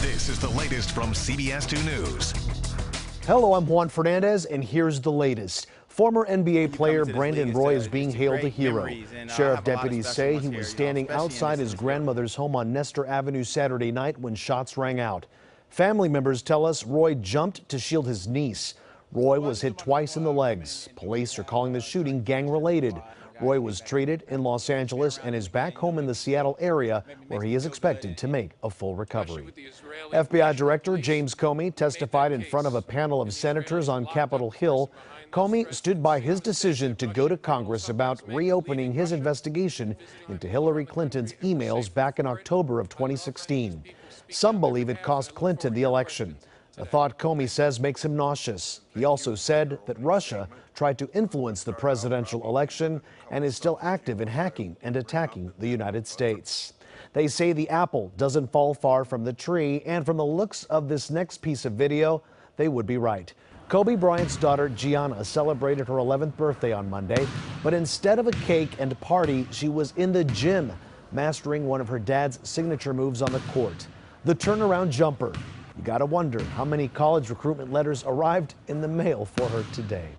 This is the latest from CBS 2 News. Hello, I'm Juan Fernandez, and here's the latest. Former NBA player Brandon Roy is being hailed a hero. Sheriff deputies say he was standing outside his grandmother's home on Nestor Avenue Saturday night when shots rang out. Family members tell us Roy jumped to shield his niece. Roy was hit twice in the legs. Police are calling the shooting gang-related. Roy was treated in Los Angeles and is back home in the Seattle area, where he is expected to make a full recovery. FBI Director James Comey testified in front of a panel of senators on Capitol Hill. Comey stood by his decision to go to Congress about reopening his investigation into Hillary Clinton's emails back in October of 2016. Some believe it cost Clinton the election, a thought Comey says makes him nauseous. He also said that Russia tried to influence the presidential election and is still active in hacking and attacking the United States. They say the apple doesn't fall far from the tree, and from the looks of this next piece of video, they would be right. Kobe Bryant's daughter Gianna celebrated her 11th birthday on Monday, but instead of a cake and party, she was in the gym, mastering one of her dad's signature moves on the court, the turnaround jumper. You gotta wonder how many college recruitment letters arrived in the mail for her today.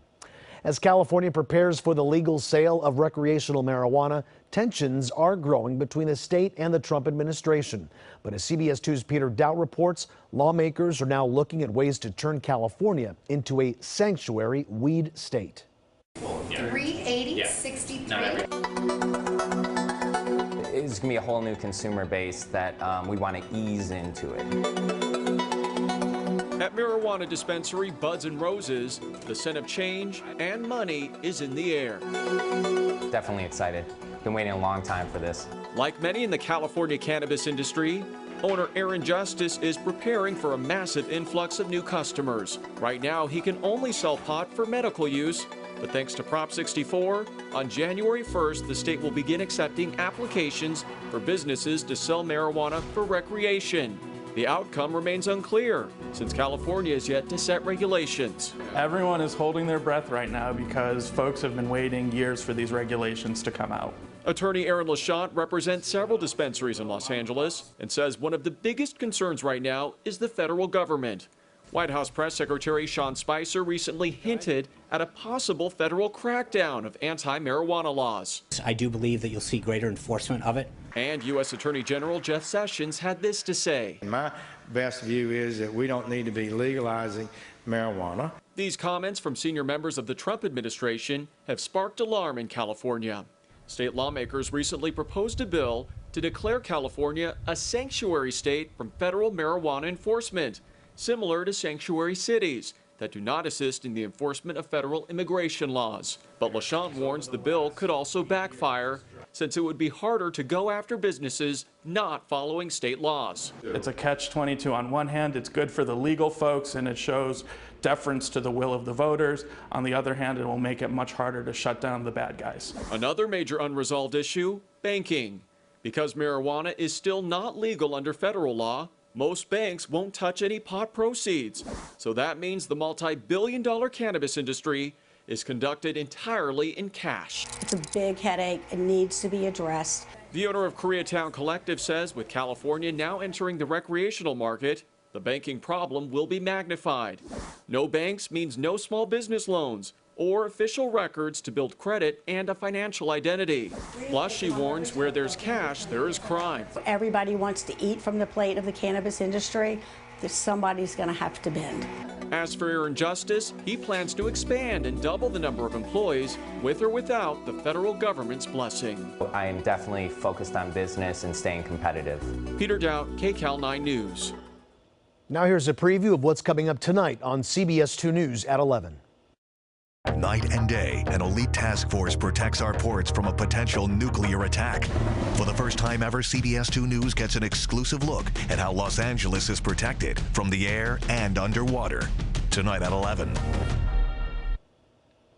As California prepares for the legal sale of recreational marijuana, tensions are growing between the state and the Trump administration. But as CBS 2's Peter Dowd reports, lawmakers are now looking at ways to turn California into a sanctuary weed state. 380.63. It's going to be a whole new consumer base that we want to ease into it. At marijuana dispensary Buds and Roses, the scent of change and money is in the air. Definitely excited. Been waiting a long time for this. Like many in the California cannabis industry, owner Aaron Justice is preparing for a massive influx of new customers. Right now, he can only sell pot for medical use, but thanks to Prop 64, on January 1st, the state will begin accepting applications for businesses to sell marijuana for recreation. The outcome remains unclear, since California is yet to set regulations. Everyone is holding their breath right now because folks have been waiting years for these regulations to come out. Attorney Aaron LaChante represents several dispensaries in Los Angeles and says one of the biggest concerns right now is the federal government. White House Press Secretary Sean Spicer recently hinted at a possible federal crackdown of anti-marijuana laws. I do believe that you'll see greater enforcement of it. And U.S. Attorney General Jeff Sessions had this to say. My best view is that we don't need to be legalizing marijuana. These comments from senior members of the Trump administration have sparked alarm in California. State lawmakers recently proposed a bill to declare California a sanctuary state from federal marijuana enforcement, similar to sanctuary cities that do not assist in the enforcement of federal immigration laws. But LaChante warns the bill could also backfire, since it would be harder to go after businesses not following state laws. It's a catch-22. On one hand, it's good for the legal folks and it shows deference to the will of the voters. On the other hand, it will make it much harder to shut down the bad guys. Another major unresolved issue, banking. Because marijuana is still not legal under federal law, most banks won't touch any pot proceeds. So that means the multi-billion-dollar cannabis industry is conducted entirely in cash. It's a big headache. It needs to be addressed. The owner of Koreatown Collective says with California now entering the recreational market, the banking problem will be magnified. No banks means no small business loans or official records to build credit and a financial identity. Plus, she warns where there's cash, there is crime. Everybody wants to eat from the plate of the cannabis industry. Somebody's going to have to bend. As for Aaron Justice, he plans to expand and double the number of employees with or without the federal government's blessing. I am definitely focused on business and staying competitive. Peter Dowd, KCAL 9 News. Now here's a preview of what's coming up tonight on CBS 2 News at 11. Night and day, an elite task force protects our ports from a potential nuclear attack. For the first time ever, CBS 2 News gets an exclusive look at how Los Angeles is protected from the air and underwater. Tonight at 11.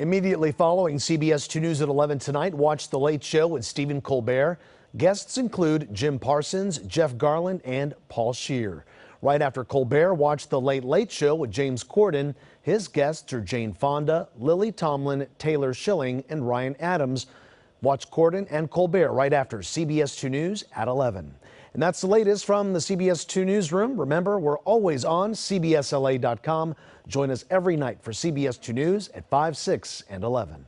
Immediately following CBS 2 News at 11 tonight, watch The Late Show with Stephen Colbert. Guests include Jim Parsons, Jeff Garland, and Paul Scheer. Right after Colbert, watch The Late Late Show with James Corden. His guests are Jane Fonda, Lily Tomlin, Taylor Schilling, and Ryan Adams. Watch Corden and Colbert right after CBS 2 News at 11. And that's the latest from the CBS 2 newsroom. Remember, we're always on CBSLA.com. Join us every night for CBS 2 News at 5, 6, and 11.